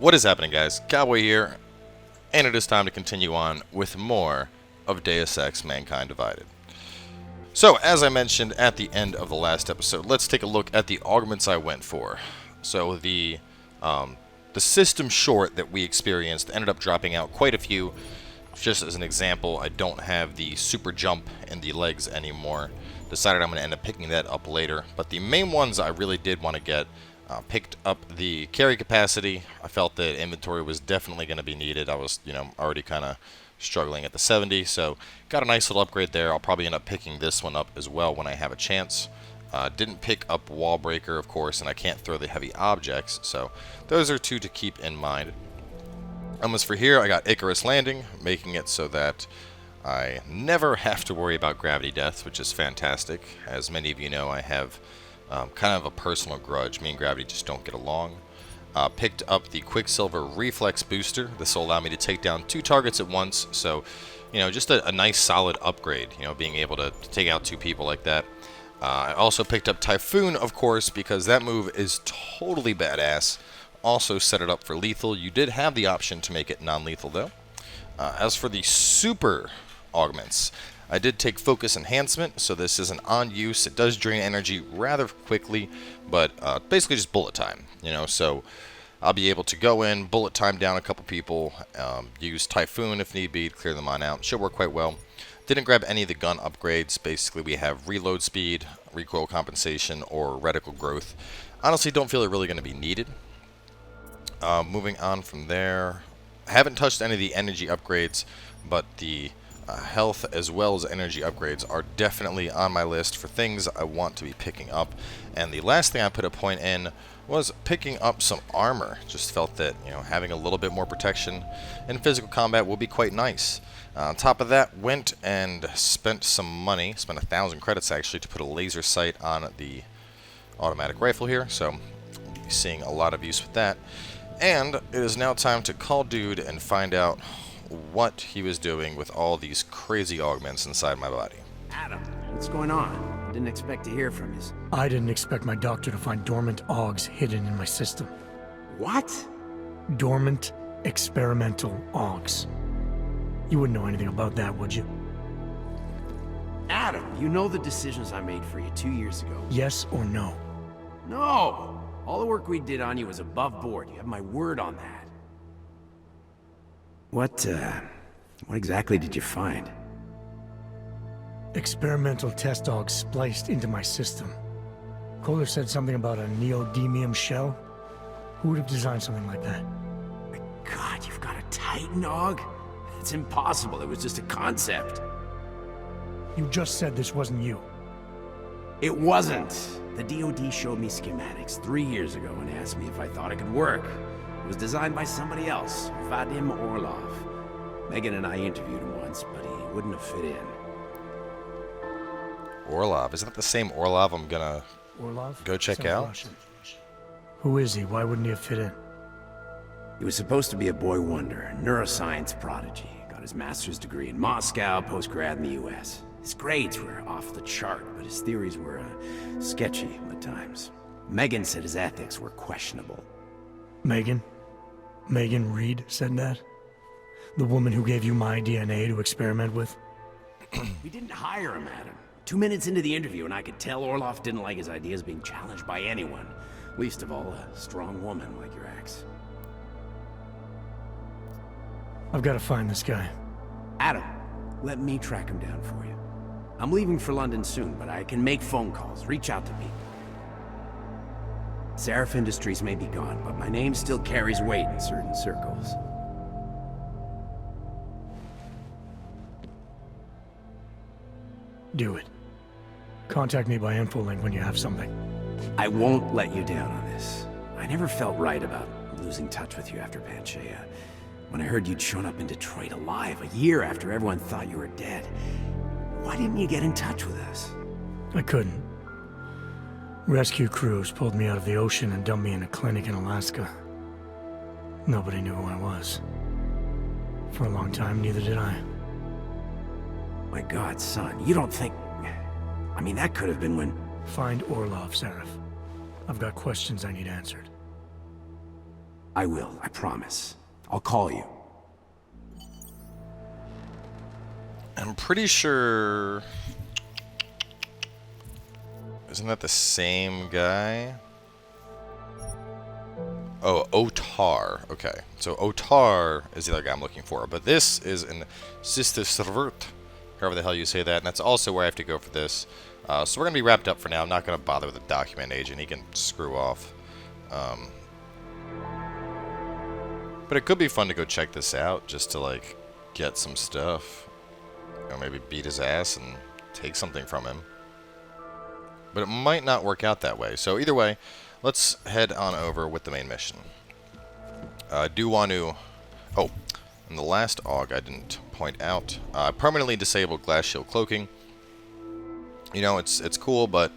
What is happening, guys? Cowboy here, and it is time to continue on with more of Deus Ex Mankind Divided. So, as I mentioned at the end of the last episode, let's take a look at the augments I went for. So the system short that we experienced ended up dropping out quite a few. Just as an example, I don't have the super jump in the legs anymore. Decided I'm going to end up picking that up later. But the main ones I really did want to get picked up the carry capacity. I felt that inventory was definitely going to be needed. I was, already kind of struggling at the 70, so got a nice little upgrade there. I'll probably end up picking this one up as well when I have a chance. Didn't pick up wall breaker, of course, and I can't throw the heavy objects, so those are two to keep in mind. As for here, I got Icarus Landing, making it so that I never have to worry about gravity deaths, which is fantastic. As many of you know, I have kind of a personal grudge. Me and gravity just don't get along. Picked up the Quicksilver Reflex booster. This will allow me to take down 2 targets at once, so just a nice solid upgrade, being able to take out 2 people like that. I also picked up Typhoon, of course, because that move is totally badass. Also set it up for lethal. You did have the option to make it non-lethal, though. As for the super augments, I did take Focus Enhancement, so this is an on use. It does drain energy rather quickly, but basically just bullet time, so I'll be able to go in, bullet time down a couple people, use Typhoon if need be to clear them on out. Should work quite well. Didn't grab any of the gun upgrades. Basically, we have reload speed, recoil compensation, or reticle growth. Honestly, don't feel they're really going to be needed. Moving on from there, I haven't touched any of the energy upgrades, but the health as well as energy upgrades are definitely on my list for things I want to be picking up. And the last thing I put a point in was picking up some armor. Just felt that having a little bit more protection in physical combat will be quite nice. On top of that, went and spent some money, spent 1,000 credits actually, to put a laser sight on the automatic rifle here, so we'll be seeing a lot of use with that. And it is now time to call dude and find out what he was doing with all these crazy augments inside my body. Adam, what's going on? I didn't expect to hear from you. I didn't expect my doctor to find dormant augs hidden in my system. What? Dormant experimental augs. You wouldn't know anything about that, would you? Adam, you know the decisions I made for you 2 years ago. Yes or no? No! All the work we did on you was above board. You have my word on that. What exactly did you find? Experimental test augs spliced into my system. Kohler said something about a neodymium shell. Who would have designed something like that? My God, you've got a Titan aug? It's impossible. It was just a concept. You just said this wasn't you. It wasn't. The DoD showed me schematics 3 years ago and asked me if I thought it could work. It was designed by somebody else, Vadim Orlov. Megan and I interviewed him once, but he wouldn't have fit in. Orlov? Isn't that the same Orlov I'm gonna go check out? Russian. Who is he? Why wouldn't he have fit in? He was supposed to be a boy wonder, a neuroscience prodigy. Got his master's degree in Moscow, post-grad in the US. His grades were off the chart, but his theories were sketchy at times. Megan said his ethics were questionable. Megan? Megan Reed said that? The woman who gave you my DNA to experiment with? We didn't hire him, Adam. 2 minutes into the interview, and I could tell Orlov didn't like his ideas being challenged by anyone. Least of all, a strong woman like your ex. I've got to find this guy. Adam, let me track him down for you. I'm leaving for London soon, but I can make phone calls, reach out to people. Seraph Industries may be gone, but my name still carries weight in certain circles. Do it. Contact me by infolink when you have something. I won't let you down on this. I never felt right about losing touch with you after Panchaea. When I heard you'd shown up in Detroit alive a year after everyone thought you were dead. Why didn't you get in touch with us? I couldn't. Rescue crews pulled me out of the ocean and dumped me in a clinic in Alaska. Nobody knew who I was. For a long time, neither did I. My God, son, you don't think... I mean, that could have been when... Find Orlov, Seraph. I've got questions I need answered. I will, I promise. I'll call you. I'm pretty sure... Isn't that the same guy? Oh, Otar. Okay. So Otar is the other guy I'm looking for. But this is an Sister Servert, however the hell you say that. And that's also where I have to go for this. So we're going to be wrapped up for now. I'm not going to bother with the document agent. He can screw off. But it could be fun to go check this out, just to, like, get some stuff. Or maybe beat his ass and take something from him. But it might not work out that way. So either way, let's head on over with the main mission. I do want to... Oh, in the last AUG I didn't point out. Permanently disabled glass shield cloaking. You know, it's cool, but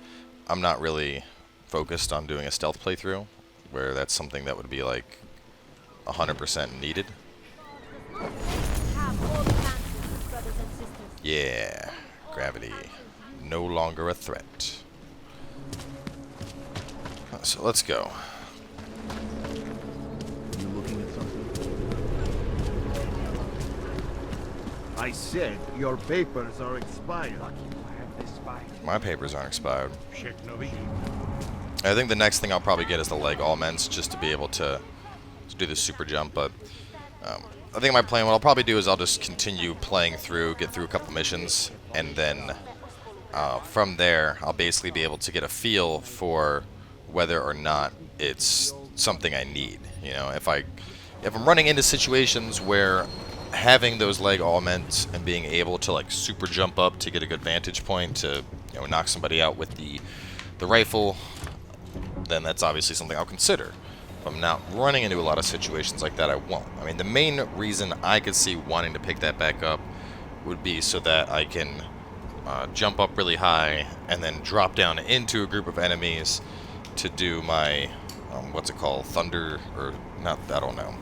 I'm not really focused on doing a stealth playthrough, where that's something that would be like 100% needed. Yeah, gravity, no longer a threat. So let's go. You looking at something? I said your papers are expired. My papers aren't expired. I think the next thing I'll probably get is the leg augments, just to be able to do the super jump. But I think my plan, what I'll probably do is I'll just continue playing through, get through a couple missions, and then from there I'll basically be able to get a feel for whether or not it's something I need. You know, if I'm running into situations where having those leg augments and being able to like super jump up to get a good vantage point to, you know, knock somebody out with the rifle, then that's obviously something I'll consider. If I'm not running into a lot of situations like that, I won't. I mean, the main reason I could see wanting to pick that back up would be so that I can jump up really high and then drop down into a group of enemies to do my, what's it called, thunder, or not, I don't know,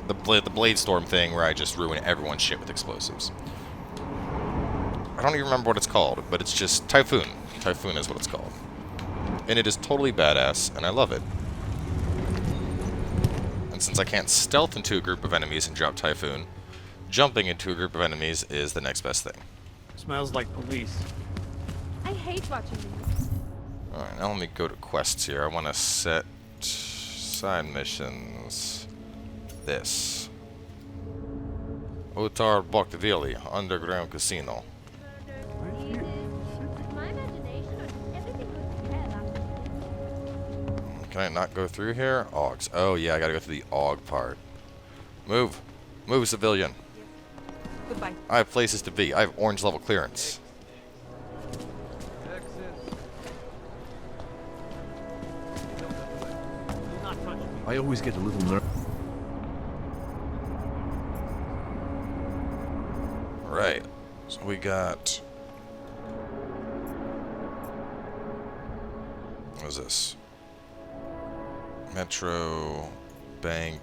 the blade storm thing where I just ruin everyone's shit with explosives. I don't even remember what it's called, but it's just Typhoon. Typhoon is what it's called. And it is totally badass, and I love it. And since I can't stealth into a group of enemies and drop Typhoon, jumping into a group of enemies is the next best thing. Smells like police. I hate watching these. Alright, now let me go to quests here. I want to set side missions. This. Otar Botkoveli, underground casino. My imagination or everything goes to hell after. Can I not go through here? Augs. Oh yeah, I gotta go through the AUG part. Move. Move, civilian. Goodbye. I have places to be. I have orange level clearance. I always get a little nervous. Right. So we got... What is this? Metro, Bank,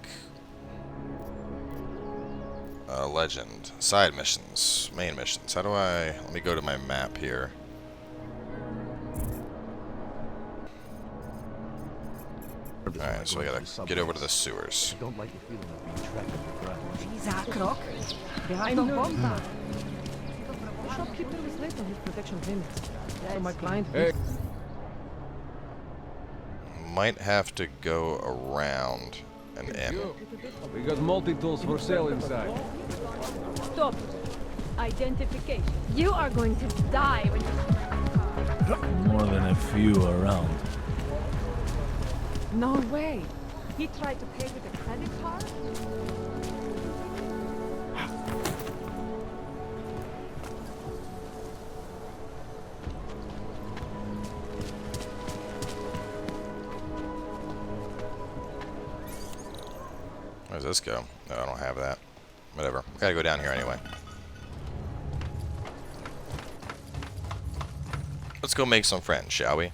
Legend, side missions, main missions. How do I... Let me go to my map here. Alright, so I gotta get over to the sewers. I don't like the feeling of being trapped underground. He's a crook. Behind the bomb. The shopkeeper was late on his protection payments. So my client... Might have to go around and in. We got multi-tools for sale inside. Stop. Identification. You are going to die when you come back in the car. More than a few around. No way. He tried to pay with a credit card? Where does this go? No, I don't have that. Whatever. Gotta go down here anyway. Let's go make some friends, shall we?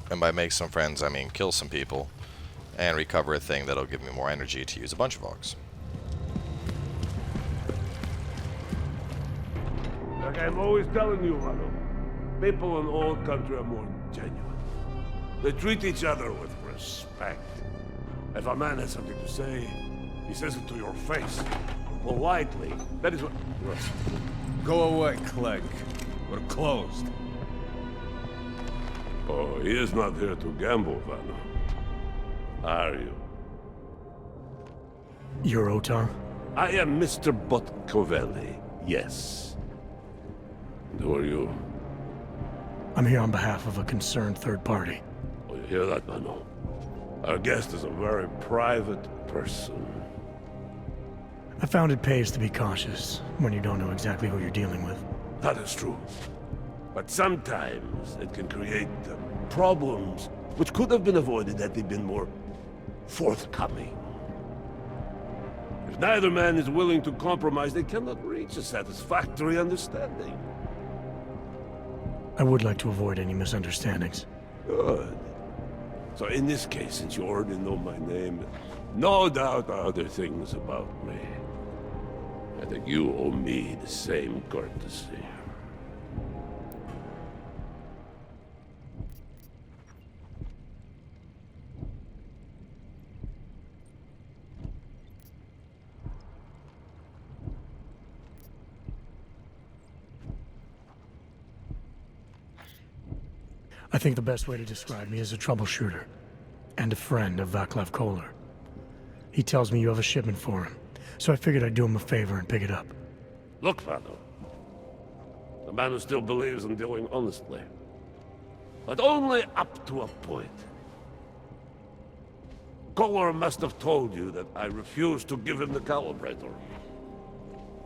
And by make some friends, I mean kill some people and recover a thing that'll give me more energy to use a bunch of Augs. Like I'm always telling you, Rado, people in old country are more genuine. They treat each other with respect. If a man has something to say, he says it to your face. Politely. That is what... Go away, Clegg. We're closed. Oh, he is not here to gamble, Vanna. Are you? You're Otar? I am Mr. Botkoveli, yes. And who are you? I'm here on behalf of a concerned third party. Oh, you hear that, Mano? Our guest is a very private person. I found it pays to be cautious when you don't know exactly who you're dealing with. That is true. But sometimes it can create problems which could have been avoided had they been more forthcoming. If neither man is willing to compromise, they cannot reach a satisfactory understanding. I would like to avoid any misunderstandings. Good. So in this case, since you already know my name, no doubt other things about me, I think you owe me the same courtesy. I think the best way to describe me is a troubleshooter and a friend of Vaclav Kohler. He tells me you have a shipment for him, so I figured I'd do him a favor and pick it up. Look, Vano. The man who still believes in dealing honestly. But only up to a point. Kohler must have told you that I refuse to give him the calibrator.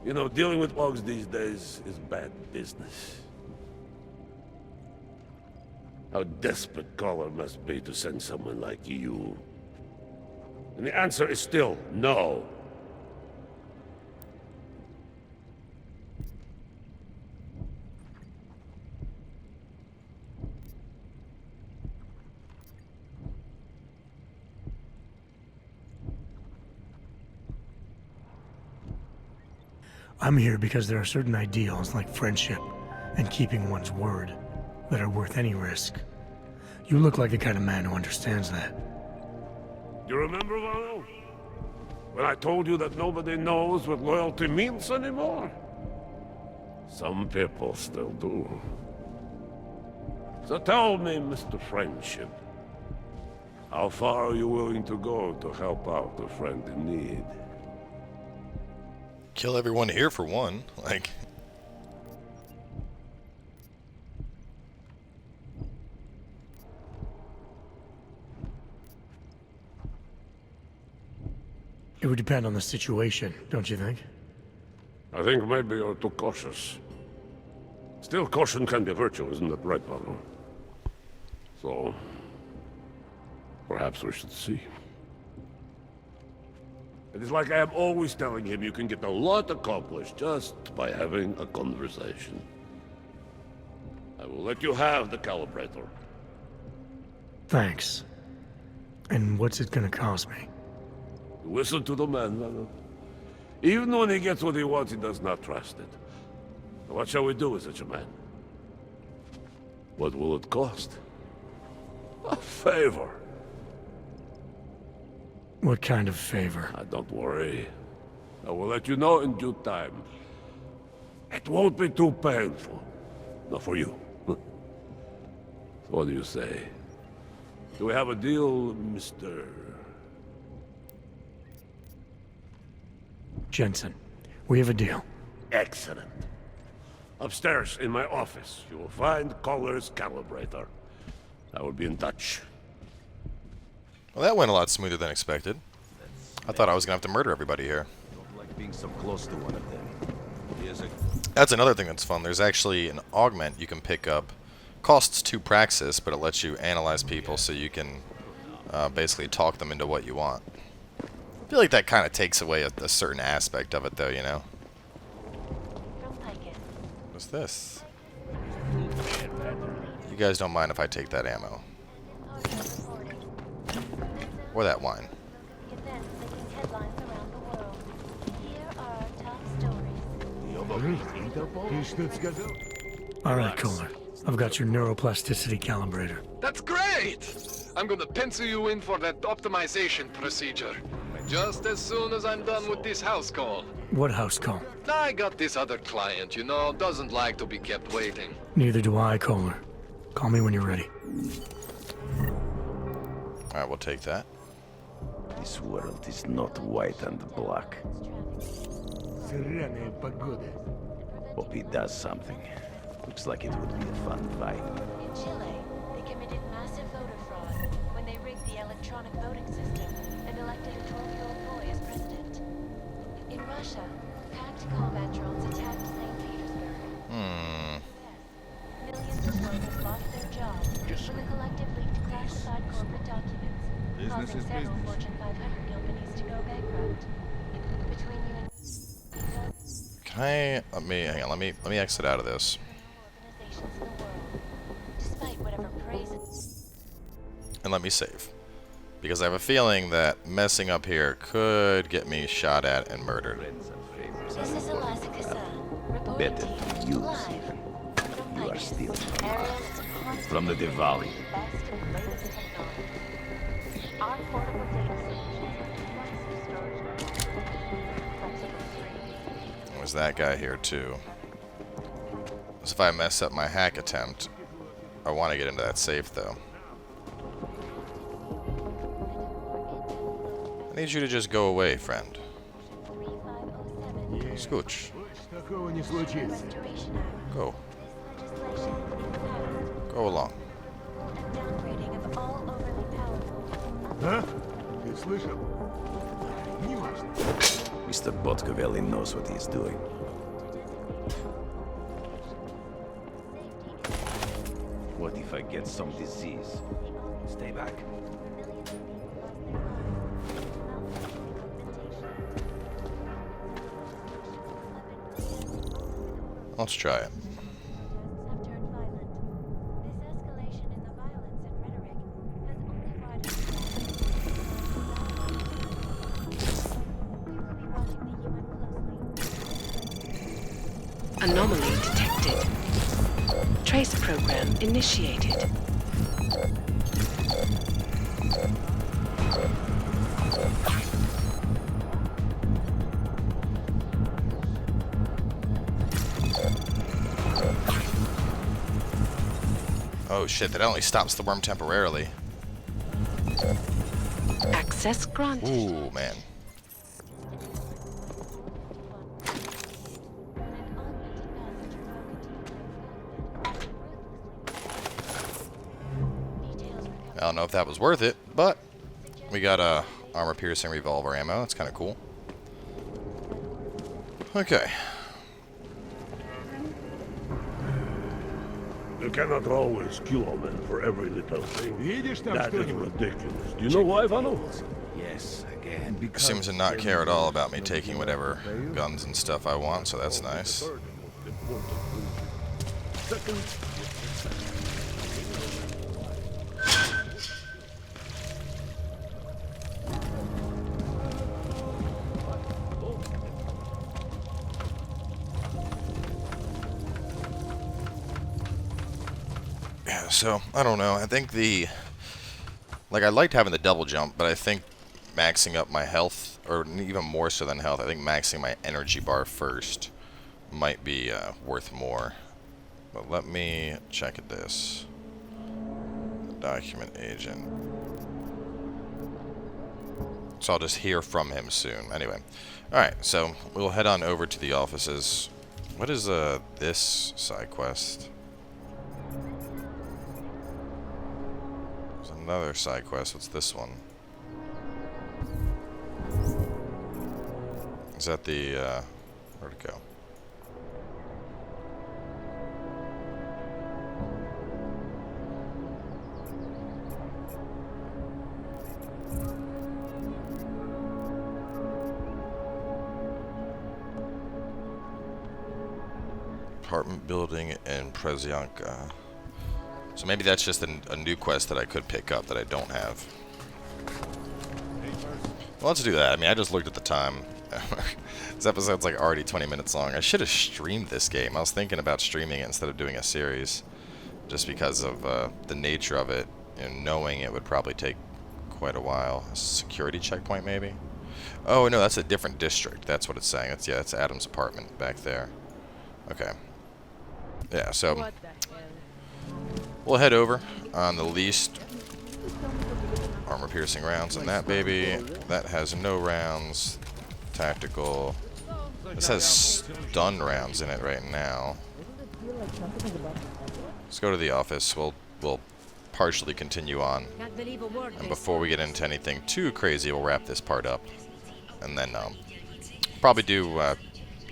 You know, dealing with Augs these days is bad business. How desperate Kohler must be to send someone like you. And the answer is still no. I'm here because there are certain ideals like friendship and keeping one's word that are worth any risk. You look like the kind of man who understands that. You remember, Vano? When I told you that nobody knows what loyalty means anymore? Some people still do. So tell me, Mr. Friendship, how far are you willing to go to help out a friend in need? Kill everyone here for one. Like... It would depend on the situation, don't you think? I think maybe you're too cautious. Still, caution can be a virtue, isn't that right, Vano? So... perhaps we should see. It is like I am always telling him, you can get a lot accomplished just by having a conversation. I will let you have the calibrator. Thanks. And what's it gonna cost me? Listen to the man, Vano. Even when he gets what he wants, he does not trust it. What shall we do with such a man? What will it cost? A favor. What kind of favor? Don't worry. I will let you know in due time. It won't be too painful. Not for you. So what do you say? Do we have a deal, Mr... Jensen, we have a deal. Excellent. Upstairs in my office, you will find Kohler's calibrator. I will be in touch. Well, that went a lot smoother than expected. I thought I was gonna have to murder everybody here. Don't like being so close to one of them. That's another thing that's fun. There's actually an augment you can pick up. Costs 2 praxis, but it lets you analyze people so you can basically talk them into what you want. I feel like that kind of takes away a certain aspect of it, though, you know? What's this? You guys don't mind if I take that ammo. Or that wine. Alright, Kohler. I've got your neuroplasticity calibrator. That's great! I'm gonna pencil you in for that optimization procedure. Just as soon as I'm done with this house call. What house call? I got this other client, you know, doesn't like to be kept waiting. Neither do I, Kohler. Call me when you're ready. Alright, we'll take that. This world is not white and black. Hope he does something. Looks like it would be a fun fight. In Chile, they committed massive voter fraud when they rigged the electronic voting system and elected a 12-year-old boy as president. In Russia, hacked combat drones attacked St. Petersburg. Millions of workers lost their jobs when the collective leaked classified corporate documents, causing several Fortune 500 companies to go bankrupt. Between you and Can I hang on, let me exit out of this. organizations in the world, despite whatever praise And let me save. Because I have a feeling that messing up here could get me shot at and murdered. This is Alaska-san, reporting Better to for you you, live. Stephen. You don't You like are this. still Ariel is a constant from the Diwali. best and latest technology. Our portable data solutions have massive storage, flexible screens. There's that guy here too. So if I mess up my hack attempt, I want to get into that safe though. I need you to just go away, friend. 3507 Scooch. Такого не случится. Restoration Act. Go. Legislation passed Go along. and downgrading of all overly powerful. А? Ты слышал? Не важно. Mr. Botkoveli knows what he's doing. What if I get some disease? Stay back. Let's try it. Have turned violent. This escalation in the violence and rhetoric has only widened. We will be watching the UN closely. Anomaly detected. Trace program initiated. Oh shit, that only stops the worm temporarily. Access granted. Ooh, man. I don't know if that was worth it, but we got a armor-piercing revolver ammo. That's kind of cool. Okay. You cannot always kill a man for every little thing. Видишь там That is что-нибудь? ridiculous. Do you know why, Vano? Yes, again. He seems to not care at all about me taking whatever guns and stuff I want, so that's nice. Second, Yeah, so, I don't know. I think I liked having the double jump, but I think maxing up my health, or even more so than health, I think maxing my energy bar first might be worth more. But let me check at this. Document agent. So I'll just hear from him soon. Anyway. Alright, so we'll head on over to the offices. What is this side quest? There's another side quest. What's this one? Is that the, where'd it go? Apartment building in Prezyanka. So maybe that's just a new quest that I could pick up that I don't have. Well, let's do that. I mean, I just looked at the time. This episode's like already 20 minutes long. I should have streamed this game. I was thinking about streaming it instead of doing a series, just because of the nature of it. you know, knowing it would probably take quite a while. A security checkpoint, maybe? Oh, no, that's a different district. That's what it's saying. That's, yeah, that's Adam's apartment back there. Okay. Yeah, so we'll head over on the least armor-piercing rounds in that baby. That has no rounds. Tactical. This has stun rounds in it right now. Let's go to the office. We'll partially continue on. And before we get into anything too crazy, we'll wrap this part up. And then probably do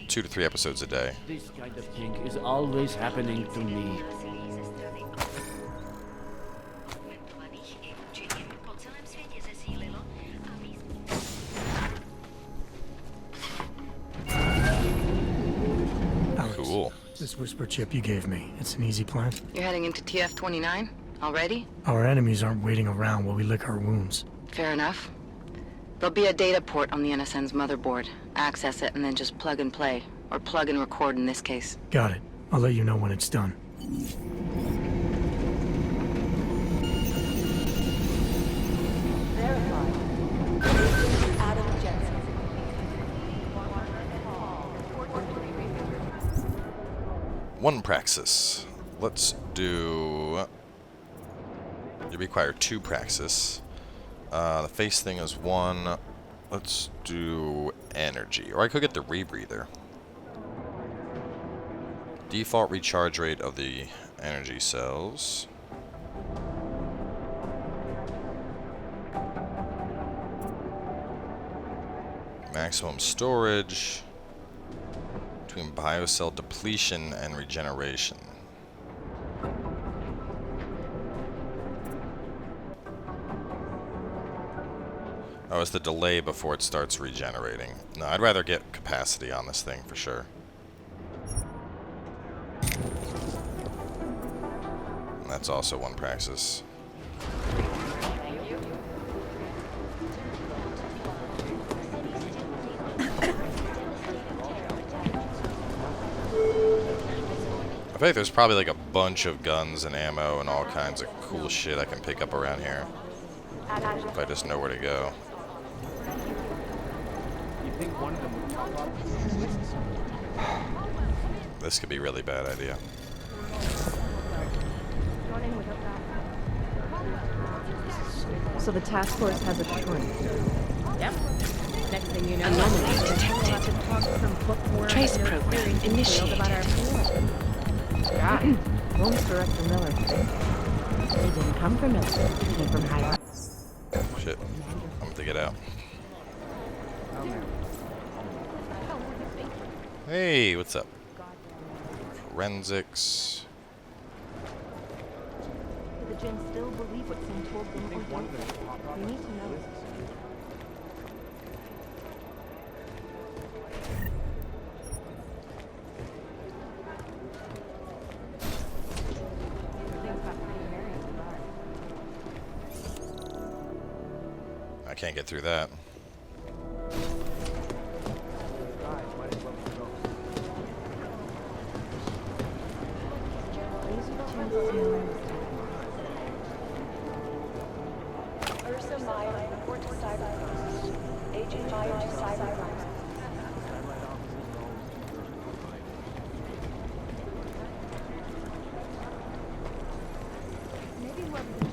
2 to 3 episodes a day. This kind of thing is always happening to me. Cool. This whisper chip you gave me, it's an easy plan? You're heading into TF-29 already? Our enemies aren't waiting around while we lick our wounds. Fair enough. There'll be a data port on the NSN's motherboard. Access it and then just plug and play. Or plug and record in this case. Got it. I'll let you know when it's done. Adam Jensen. One praxis. Let's do... You require 2 praxis. The face thing is 1. Let's do energy. Or I could get the rebreather. Default recharge rate of the energy cells. Maximum storage. Between biocell depletion and regeneration. Oh, it's the delay before it starts regenerating. No, I'd rather get capacity on this thing for sure. And that's also 1 praxis. I feel like there's probably like a bunch of guns and ammo and all kinds of cool shit I can pick up around here. If I just know where to go. This could be a really bad idea. So the task force has a shrink. Yep. Next thing you know, Anomaly detected. Trace program initiated. Yeah. Holmes Director Miller. They didn't come from Miller. They came from higher. Shit. I'm gonna get out. Hey, what's up? Forensics. the Gen still believe what Sam told them or don't they? We need to know. I can't get through that.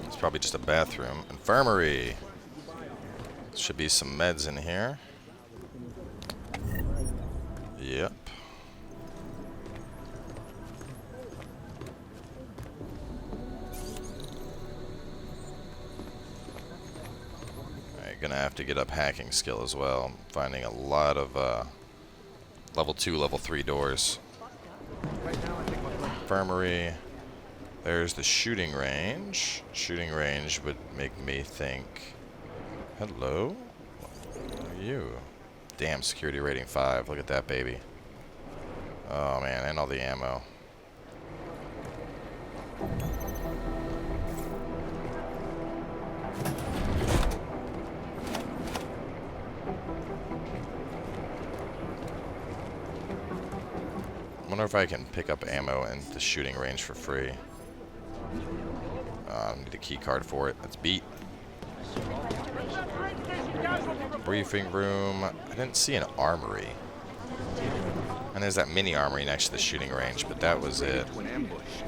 It's probably just a bathroom. Infirmary. Should be some meds in here. Yep. Alright, gonna have to get up hacking skill as well. I'm finding a lot of level 2, level 3 doors. Infirmary. There's the shooting range. Shooting range would make me think... Hello? What are you? Damn, security rating 5. Look at that baby. Oh man, and all the ammo. I wonder if I can pick up ammo in the shooting range for free. Need a key card for it. That's beat. Briefing room. I didn't see an armory. And there's that mini armory next to the shooting range, but that was it.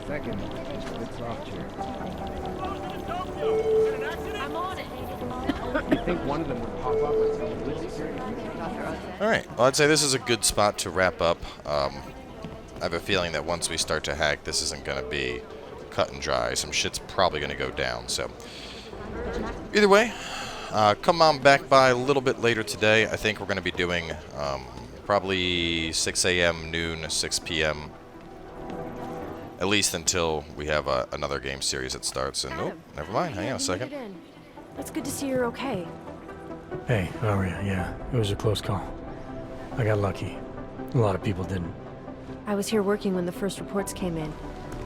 Second, it's off chair. I'm on it. You think one of them would pop up with some good security? Alright, well, I'd say this is a good spot to wrap up. I have a feeling that once we start to hack, this isn't going to be cut and dry. Some shit's probably going to go down, so... Either way, come on back by a little bit later today. I think we're going to be doing probably 6 a.m., noon, 6 p.m. At least until we have another game series that starts. And nope, never mind. Hang on a second. It's good to see you're okay. Hey, Aria, yeah, it was a close call. I got lucky. A lot of people didn't. I was here working when the first reports came in.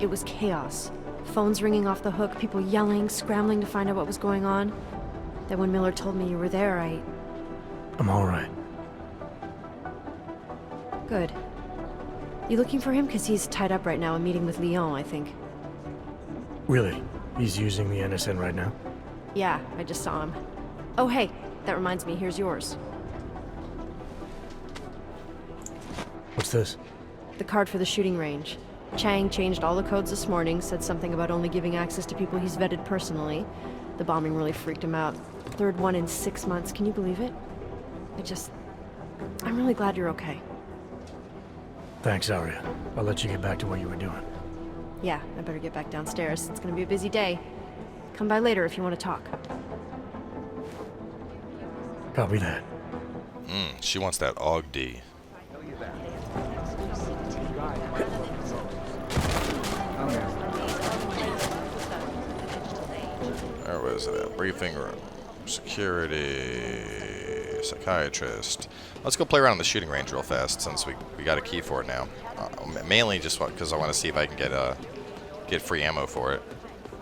It was chaos. Phones ringing off the hook, people yelling, scrambling to find out what was going on. Then when Miller told me you were there, I'm alright. Good. You looking for him? Because he's tied up right now and meeting with Lyon, I think. Really? He's using the NSN right now? Yeah, I just saw him. Oh, hey, that reminds me, here's yours. What's this? The card for the shooting range. Chang changed all the codes this morning, said something about only giving access to people he's vetted personally. The bombing really freaked him out. Third one in 6 months, can you believe it? I'm really glad you're okay. Thanks, Aria. I'll let you get back to what you were doing. Yeah, I better get back downstairs. It's gonna be a busy day. Come by later if you want to talk. Copy that. She wants that Aug D. Where was it? Briefing room. Security. Psychiatrist. Let's go play around in the shooting range real fast since we got a key for it now. Mainly just because I want to see if I can get free ammo for it.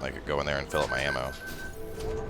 I could go in there and fill up my ammo.